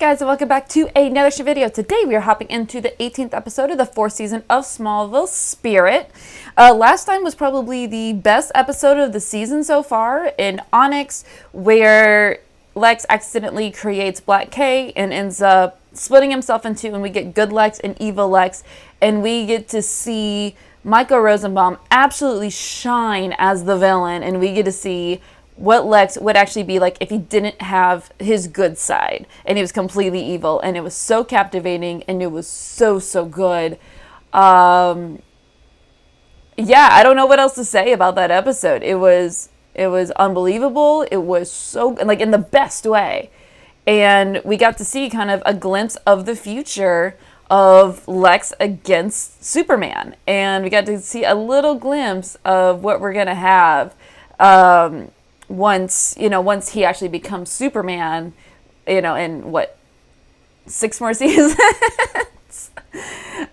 Guys, and welcome back to another video. Today we are hopping into the 18th episode of the 4th season of Smallville, Spirit. Last time was probably the best episode of the season so far in Onyx, where Lex accidentally creates Black K and ends up splitting himself in two, and we get good Lex and evil Lex, and we get to see Michael Rosenbaum absolutely shine as the villain, and we get to see what Lex would actually be like if he didn't have his good side and he was completely evil. And it was so captivating, and it was so good. Yeah, I don't know what else to say about that episode. It was unbelievable. It was so, like, in the best way. And we got to see kind of a glimpse of the future of Lex against Superman, and we got to see a little glimpse of what we're gonna have once he actually becomes Superman, in what, 6 more seasons.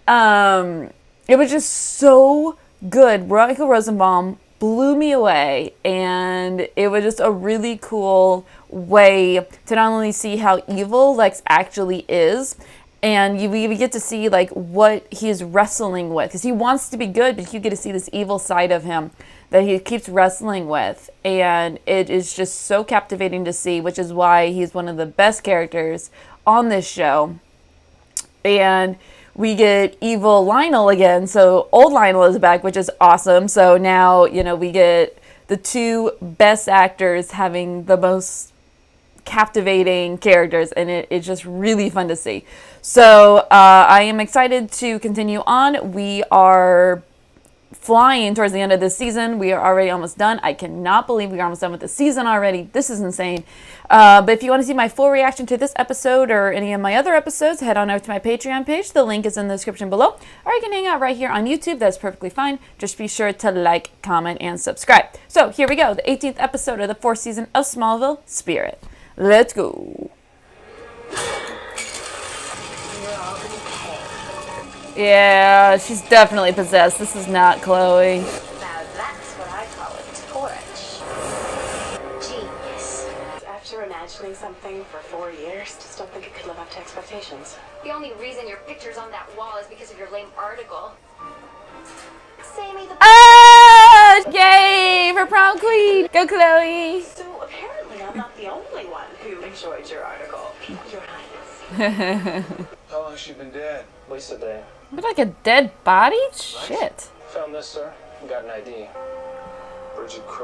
It was just so good. Michael Rosenbaum blew me away, and it was just a really cool way to not only see how evil Lex actually is, and we get to see like what he's wrestling with, because he wants to be good, but you get to see this evil side of him that he keeps wrestling with, and it is just so captivating to see, which is why he's one of the best characters on this show. And we get evil Lionel again, so old Lionel is back, which is awesome. So now, we get the two best actors having the most captivating characters, and it's just really fun to see. So I am excited to continue on. We are flying towards the end of this season. We are already almost done. I cannot believe we are almost done with the season already. This is insane. But if you want to see my full reaction to this episode or any of my other episodes, head on over to my Patreon page. The link is in the description below. Or you can hang out right here on YouTube. That's perfectly fine. Just be sure to like, comment, and subscribe. So here we go. The 18th episode of the 4th season of Smallville, Spirit. Let's go. Yeah, she's definitely possessed. This is not Chloe. Now that's what I call a torch. Genius. After imagining something for 4 years, just don't think it could live up to expectations. The only reason your picture's on that wall is because of your lame article. Sammy the... Ah! Yay! For prom queen! Go, Chloe! So apparently I'm not the only one who enjoyed your article, Your Highness. How long has she been dead? At least a day. Look like a dead body? Shit. Found this, sir. Got an ID.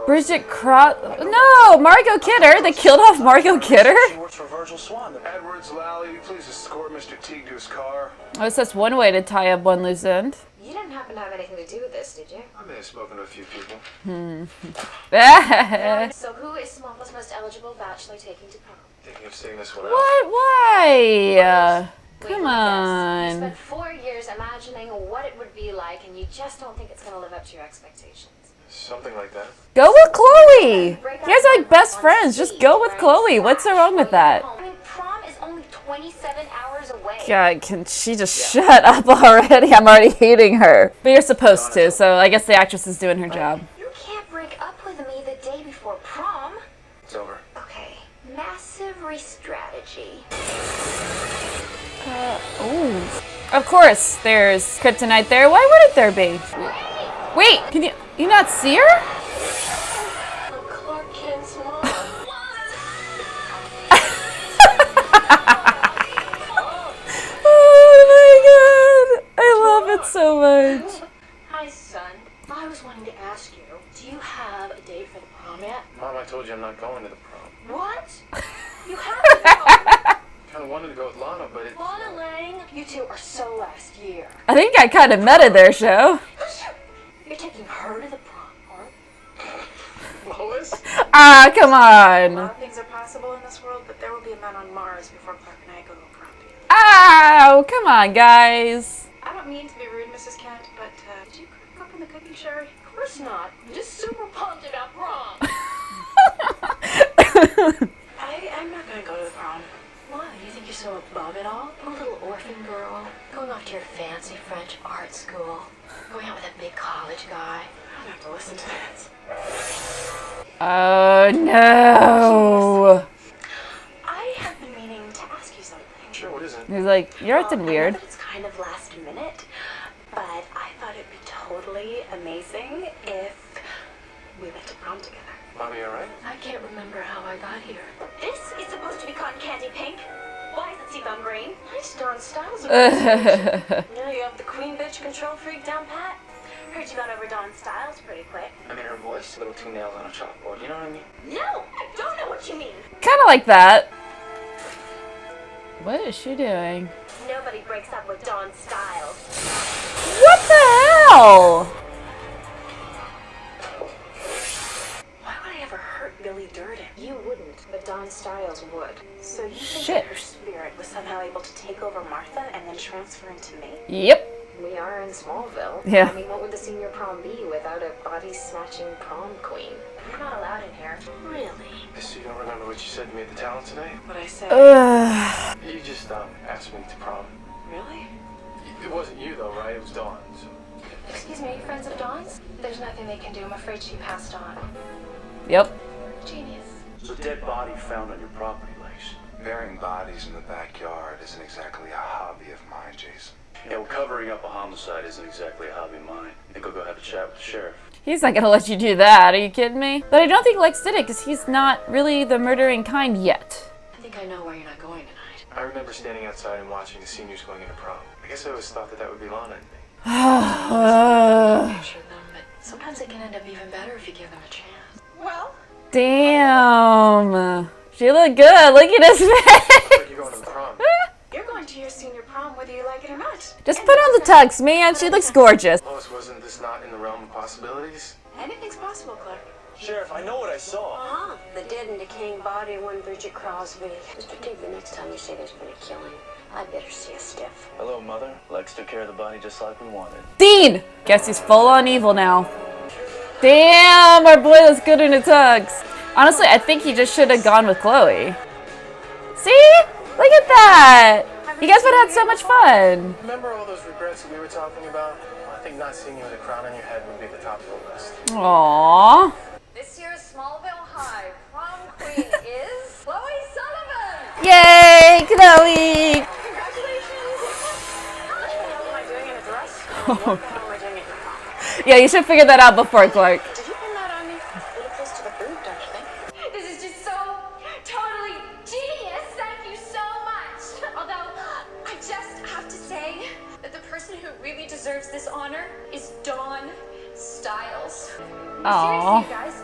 Bridget Cross. No! Margot Kidder! They killed off Margot Kidder? She works for Virgil Swan. Edwards, Lally, please escort Mr. Teague to his car. Oh, so that's one way to tie up one loose end. You didn't happen to have anything to do with this, did you? I may have spoken to a few people. So who is Smallville's most eligible bachelor taking to prom? Thinking of seeing this one out. What? Why? Come You on. spent 4 years imagining what it would be like, and you just don't think it's going to live up to your expectations. Something like that. Go with Chloe! You guys are like best friends. Just go with Chloe. What's so wrong with that? I mean, prom is only 27 hours away. God, can she just shut up already? I'm already hating her. But you're supposed to, so I guess the actress is doing her job. You can't break up with me the day before prom. It's over. Okay, massive re-strategy. Ooh. Of course, there's kryptonite there. Why wouldn't there be? Wait, can you not see her? Clark Kent's mom. Oh my god. I love it so much. Hi, son. I was wanting to ask you, do you have a date for the prom yet? Mom, I told you I'm not going to the prom. What? You have to go. Kind of wanted to go with Lana, but it... Lana Lang, you two are so last year. I think I kind of meta there, show. You're taking her to the prom, huh? Lois? Ah, come A on. lot of things are possible in this world, but there will be a man on Mars before Clark and I go to a prom together. Ow, come on, guys. I don't mean to be rude, Mrs. Kent, but did you crack open the cookie, Sherry? Of course not. I'm just super pumped about prom. I'm not gonna go to the prom. Why? You think you're so above it all? I'm a little orphan girl, going off to your fancy French art school, going out with a big college guy. I don't have to listen to this. Oh no. I have been meaning to ask you something. He's like, you're acting I know weird. that it's kind of last minute, but I thought it'd be totally amazing if we went to prom together. Bobby, all right? I can't remember how I got here. This is supposed to be cotton candy pink. Why is it seafoam green? Nice Dawn Styles. Yeah, you have the queen bitch control freak down pat. Heard you got over Dawn Styles pretty quick. I mean, her voice, little two nails on a chalkboard, you know what I mean? No, I don't know what you mean. Kind of like that. What is she doing? Nobody breaks up with Dawn Styles. What the hell? Why would I ever hurt Billy Durden? You wouldn't, but Dawn Styles would. So you think Shit. that her spirit was somehow able to take over Martha and then transfer into me? Yep. We are in Smallville. Yeah. I mean, what would the senior prom be without a body-snatching prom queen? You're not allowed in here. Really? So you don't remember what you said to me at the talent today? What I say? Ugh. You just asked me to prom. Really? It wasn't you though, right? It was Dawn. So. Excuse me, friends of Dawn's? There's nothing they can do. I'm afraid she passed on. Yep. Genius. So dead body found on your property, Lace. Burying bodies in the backyard isn't exactly a hobby of mine, Jason. Yeah, well, covering up a homicide isn't exactly a hobby of mine. I think I'll go have a chat with the sheriff. He's not gonna let you do that. Are you kidding me? But I don't think Lex did it because he's not really the murdering kind yet. I think I know why you're not going tonight. I remember standing outside and watching the seniors going into prom. I guess I always thought that would be Lana Ending. Picture them, but sometimes it can end up even better if you give them a chance. Well, Damn. She looked good. Look at his face. Like you're going to the prom. You're going to your senior prom whether you like it or not. Just put on the tux, man. She looks gorgeous. Lois, wasn't this not in the realm of possibilities? Anything's possible, Clark. Sheriff, I know what I saw. Uh-huh. The dead and decaying body of one Bridget Crosby. Mr. Tig, the next time you say there's been a killing, I better see a stiff. Hello, Mother. Lex took care of the body just like we wanted. Dean! Guess he's full on evil now. Damn, our boy looks good in a tux. Honestly, I think he just should have gone with Chloe. See? Look at that! You guys would have had so much fun. Remember all those regrets that we were talking about? Well, I think not seeing you with a crown on your head would be the top of the list. Aww. this year's Smallville High prom queen is Chloe Sullivan. Yay, Chloe! Congratulations. What the hell am I doing in a dress? What the hell am I doing in your prom? Yeah, you should figure that out before, Clark. Did you pin that on me? A little close to the boob, don't you think? This is just so totally genius. Thank you so much. Although, I just have to say that the person who really deserves this honor is Dawn Styles. Aw. Seriously, you guys.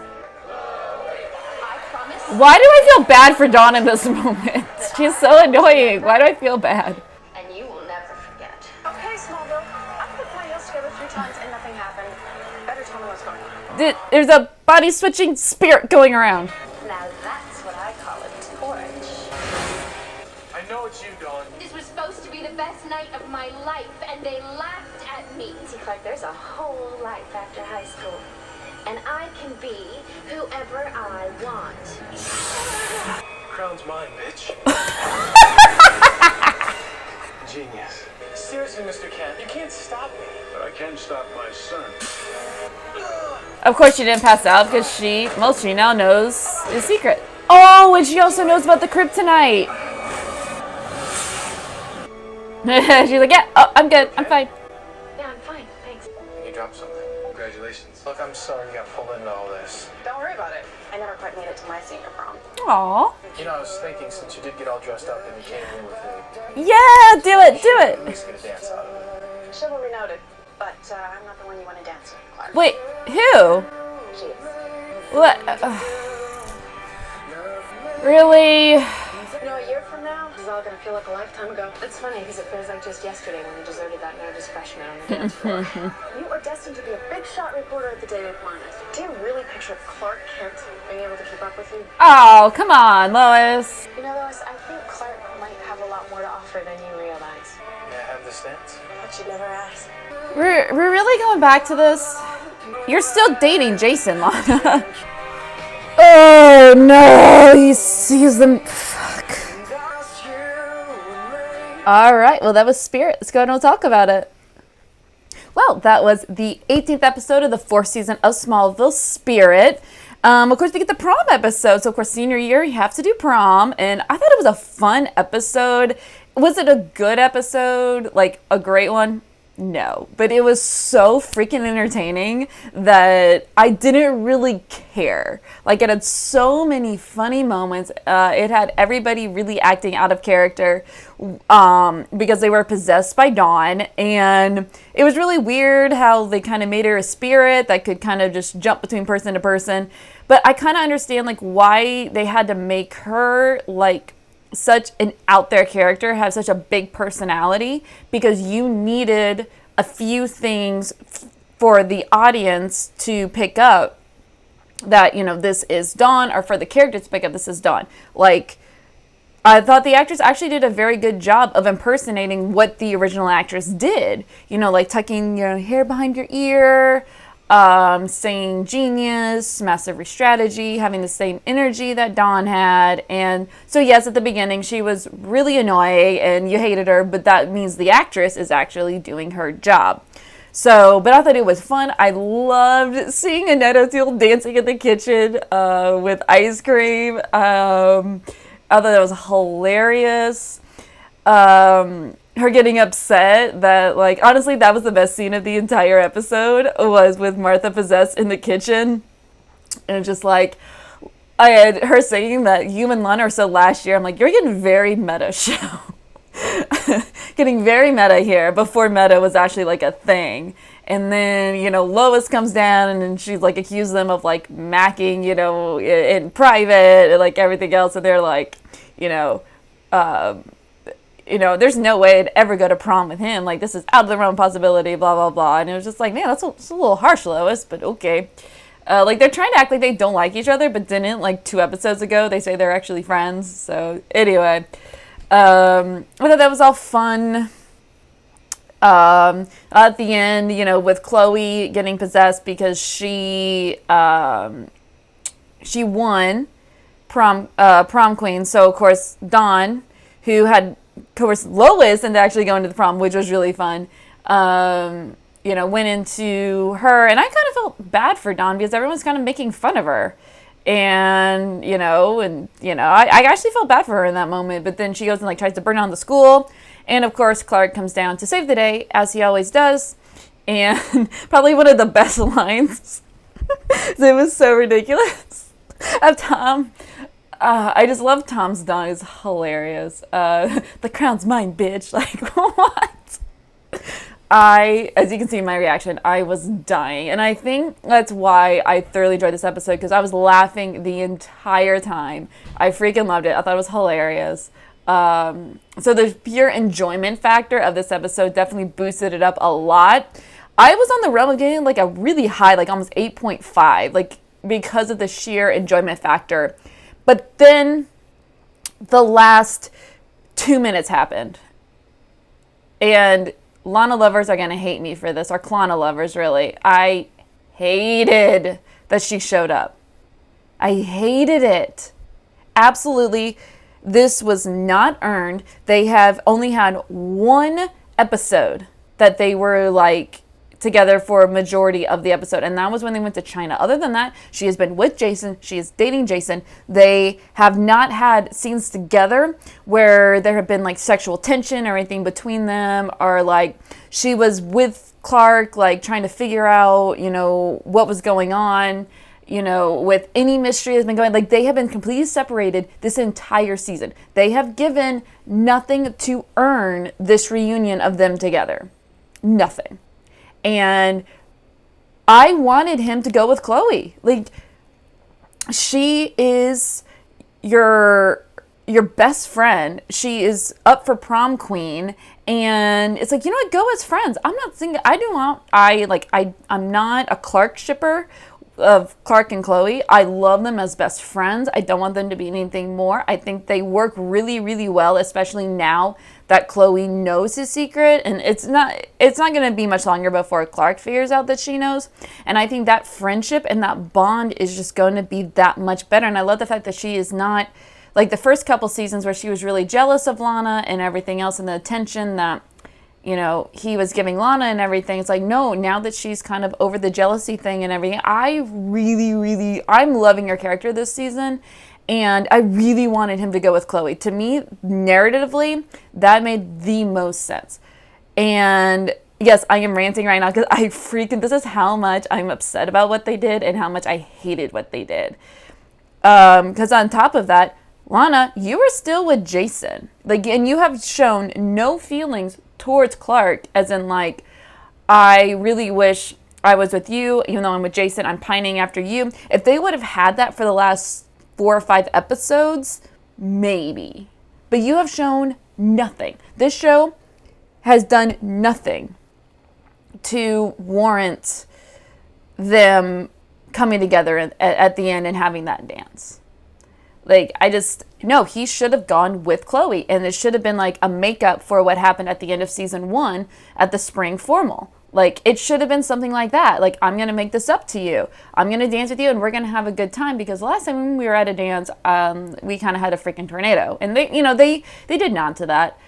I promise. Why do I feel bad for Dawn in this moment? She's so annoying. Why do I feel bad? And you will never forget. Okay, Smallville. I put my heels together 3 times and nothing happened. Better tell me what's going on. There's a body switching spirit going around. Now that's what I call a torch. I know it's you, Dawn. This was supposed to be the best night of my life, and they laughed at me. See, Clark, there's a whole life after high school, and I can be whoever I want. Crown's mine, bitch. Genius. Seriously, Mr. Kent, you can't stop me. But I can stop my son. Of course she didn't pass out because she now knows the secret. Oh, and she also knows about the kryptonite. She's like, yeah, oh, I'm good, I'm fine. Yeah, I'm fine. Thanks. You dropped something. Congratulations. Look, I'm sorry you got pulled into all this. Don't worry about it. I never quite made it to my senior prom. Aw. You know, I was thinking since you did get all dressed up and you came in with it, Yeah, do it, do at it. least get a dance out of it. Chivalry noted, but I'm not the one you want to dance with, Clark. Wait, who? Jeez. What? Really? You know, a year from now, this is all gonna feel like a lifetime ago. It's funny because it feels like just yesterday when you deserted that nervous freshman on the dance floor. You are destined to be a big shot reporter at the Daily Planet. Do you really picture Clark Kent being able to keep up with you? Oh, come on, Lois. You know, Lois, I think Clark might have a lot more to offer than you realize. May I have this dance? But you never asked. We're really going back to this? You're still dating Jason, Lana. Oh no, he sees them. Fuck. Alright, well that was Spirit. Let's go ahead and talk about it. Well, that was the 18th episode of the 4th season of Smallville, Spirit. Of course, we get the prom episode. So, of course, senior year, you have to do prom. And I thought it was a fun episode. Was it a good episode? Like a great one? No, but it was so freaking entertaining that I didn't really care. Like, it had so many funny moments. It had everybody really acting out of character because they were possessed by Dawn. And it was really weird how they kind of made her a spirit that could kind of just jump between person to person. But I kind of understand, like, why they had to make her, like, such an out there character, have such a big personality, because you needed a few things for the audience to pick up that, you know, this is Dawn, or for the characters to pick up this is Dawn. Like, I thought the actress actually did a very good job of impersonating what the original actress did. You know, like tucking your hair behind your ear, saying genius, mastery strategy, having the same energy that Dawn had. And so yes, at the beginning she was really annoying and you hated her, but that means the actress is actually doing her job. So, but I thought it was fun. I loved seeing Annette O'Teal dancing in the kitchen with ice cream. I thought that was hilarious. Her getting upset that, like, honestly, that was the best scene of the entire episode, was with Martha possessed in the kitchen. And just like, I had her saying that you and Lana are so last year. I'm like, you're getting very meta, show. Getting very meta here, before meta was actually like a thing. And then, you know, Lois comes down and then she's like accused them of like macking, you know, in private and like everything else. And they're like, you know, there's no way I'd ever go to prom with him. Like, this is out of the realm of possibility, blah, blah, blah. And it was just like, man, that's a little harsh, Lois, but okay. Like, they're trying to act like they don't like each other, but didn't. Like, 2 episodes ago, they say they're actually friends. So, anyway. I thought that was all fun. At the end, you know, with Chloe getting possessed because she won prom queen. So, of course, Dawn, who had coerced Lois into actually going to the prom, which was really fun, you know, went into her. And I kind of felt bad for Dawn because everyone's kind of making fun of her. And, I actually felt bad for her in that moment. But then she goes and, like, tries to burn down the school. And, of course, Clark comes down to save the day, as he always does. And probably one of the best lines. It was so ridiculous. Of Tom. I just love Tom's Dawn. It's hilarious. The crown's mine, bitch. Like, what? As you can see in my reaction, I was dying. And I think that's why I thoroughly enjoyed this episode, because I was laughing the entire time. I freaking loved it. I thought it was hilarious. So the pure enjoyment factor of this episode definitely boosted it up a lot. I was on the realm of getting like a really high, like almost 8.5, like because of the sheer enjoyment factor. But then the last 2 minutes happened. And Lana lovers are going to hate me for this, or Clana lovers, really. I hated that she showed up. I hated it. Absolutely. This was not earned. They have only had 1 episode that they were, like, together for a majority of the episode, and that was when they went to China. Other than that, she has been with Jason. She is dating Jason. They have not had scenes together where there have been like sexual tension or anything between them, or like she was with Clark, like trying to figure out, you know, what was going on, you know, with any mystery that's been going. Like, they have been completely separated this entire season. They have given nothing to earn this reunion of them together. Nothing. And I wanted him to go with Chloe. Like, she is your best friend. She is up for prom queen. And it's like, you know what, go as friends. I'm not saying, I'm not a Clark shipper of Clark and Chloe. I love them as best friends. I don't want them to be anything more. I think they work really, really well, especially now that Chloe knows his secret, and it's not going to be much longer before Clark figures out that she knows. And I think that friendship and that bond is just going to be that much better. And I love the fact that she is not like the first couple seasons where she was really jealous of Lana and everything else, and the attention that, you know, he was giving Lana and everything. It's like, no, now that she's kind of over the jealousy thing and everything, I'm loving her character this season. And I really wanted him to go with Chloe. To me, narratively, that made the most sense. And yes, I am ranting right now because this is how much I'm upset about what they did and how much I hated what they did. Because on top of that, Lana, you were still with Jason. Like, and you have shown no feelings towards Clark, as in, like, I really wish I was with you, even though I'm with Jason, I'm pining after you. If they would have had that for the last 4 or 5 episodes, maybe. But you have shown nothing. This show has done nothing to warrant them coming together at the end and having that dance. Like, no, he should have gone with Chloe, and it should have been like a makeup for what happened at the end of season 1 at the spring formal. Like, it should have been something like that. Like, I'm going to make this up to you. I'm going to dance with you, and we're going to have a good time. Because last time when we were at a dance, we kind of had a freaking tornado. And they did nod to that.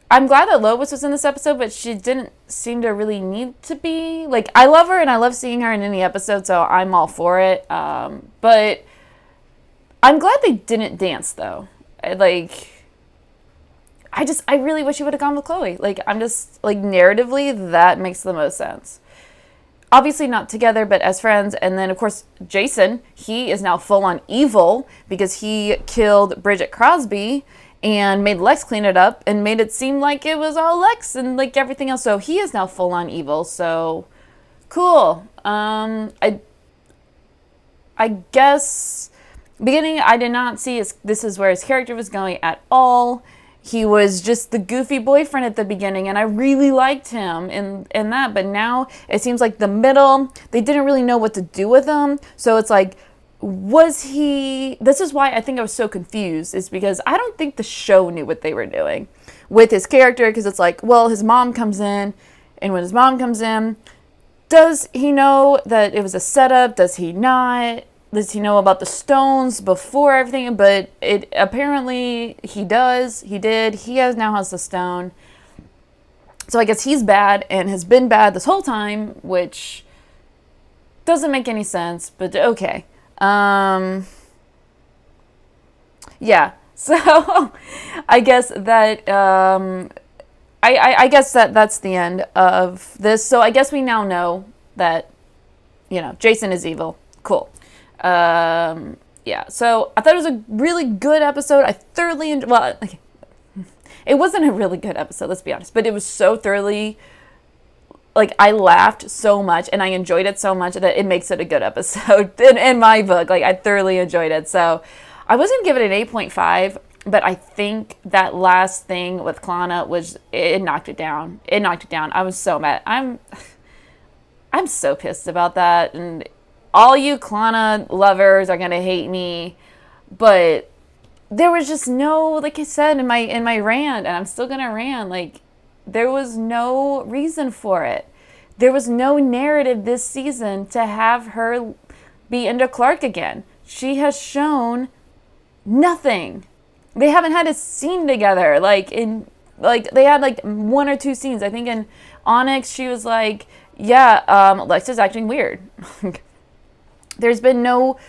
I'm glad that Lois was in this episode, but she didn't seem to really need to be. Like, I love her, and I love seeing her in any episode, so I'm all for it. But I'm glad they didn't dance, though. Like, I really wish you would have gone with Chloe. Like, I'm just, like, narratively, that makes the most sense. Obviously not together, but as friends. And then, of course, Jason, he is now full-on evil because he killed Bridget Crosby and made Lex clean it up and made it seem like it was all Lex and, like, everything else. So he is now full-on evil. So, cool. I guess... Beginning, I did not see this is where his character was going at all. He was just the goofy boyfriend at the beginning, and I really liked him in that. But now it seems like the middle, they didn't really know what to do with him. So it's like, was he... This is why I think I was so confused, is because I don't think the show knew what they were doing with his character. Because it's like, well, his mom comes in, and when his mom comes in, does he know that it was a setup? Does he not? Does he know about the stones before everything? But it apparently he does. He did. He now has the stone. So I guess he's bad and has been bad this whole time, which doesn't make any sense. But okay. Yeah. So I guess that I guess that's the end of this. So I guess we now know that, Jason is evil. Cool. Yeah, so I thought it was a really good episode. I thoroughly enjoyed, well, okay. It wasn't a really good episode, let's be honest, but it was so thoroughly, like, I laughed so much and I enjoyed it so much that it makes it a good episode in my book. Like, I thoroughly enjoyed it. So I was going to give it an 8.5, but I think that last thing with Clana it knocked it down. It knocked it down. I was so mad. I'm so pissed about that, and all you Clana lovers are gonna hate me, but there was just no, like I said in my rant, and I'm still gonna rant, like, there was no reason for it. There was no narrative this season to have her be into Clark again. She has shown nothing. They haven't had a scene together. They had like 1 or 2 scenes. I think in Onyx she was like, yeah, Lex is acting weird. There's been no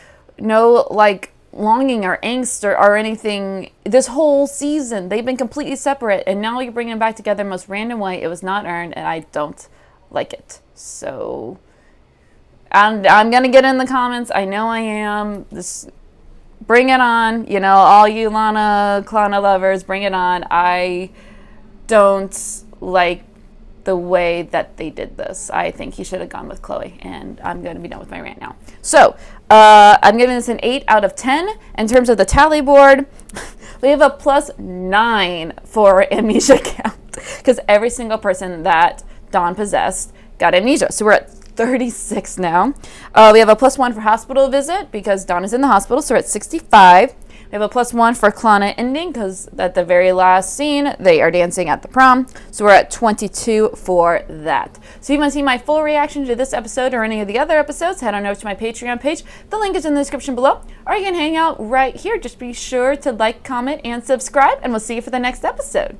like longing or angst or anything this whole season. They've been completely separate, and now you're bringing them back together in the most random way. It was not earned, and I don't like it. So I'm gonna get in the comments. I know I am. Bring it on. All you Clana lovers, bring it on. I don't like the way that they did this. I think he should have gone with Chloe, and I'm going to be done with my rant now. So, I'm giving this an 8 out of 10. In terms of the tally board, we have a +9 for amnesia count, because every single person that Dawn possessed got amnesia. So we're at 36 now. We have a +1 for hospital visit, because Dawn is in the hospital, so we're at 65. We have a +1 for Clana Ending, because at the very last scene, they are dancing at the prom. So we're at 22 for that. So if you want to see my full reaction to this episode or any of the other episodes, head on over to my Patreon page. The link is in the description below. Or you can hang out right here. Just be sure to like, comment, and subscribe, and we'll see you for the next episode.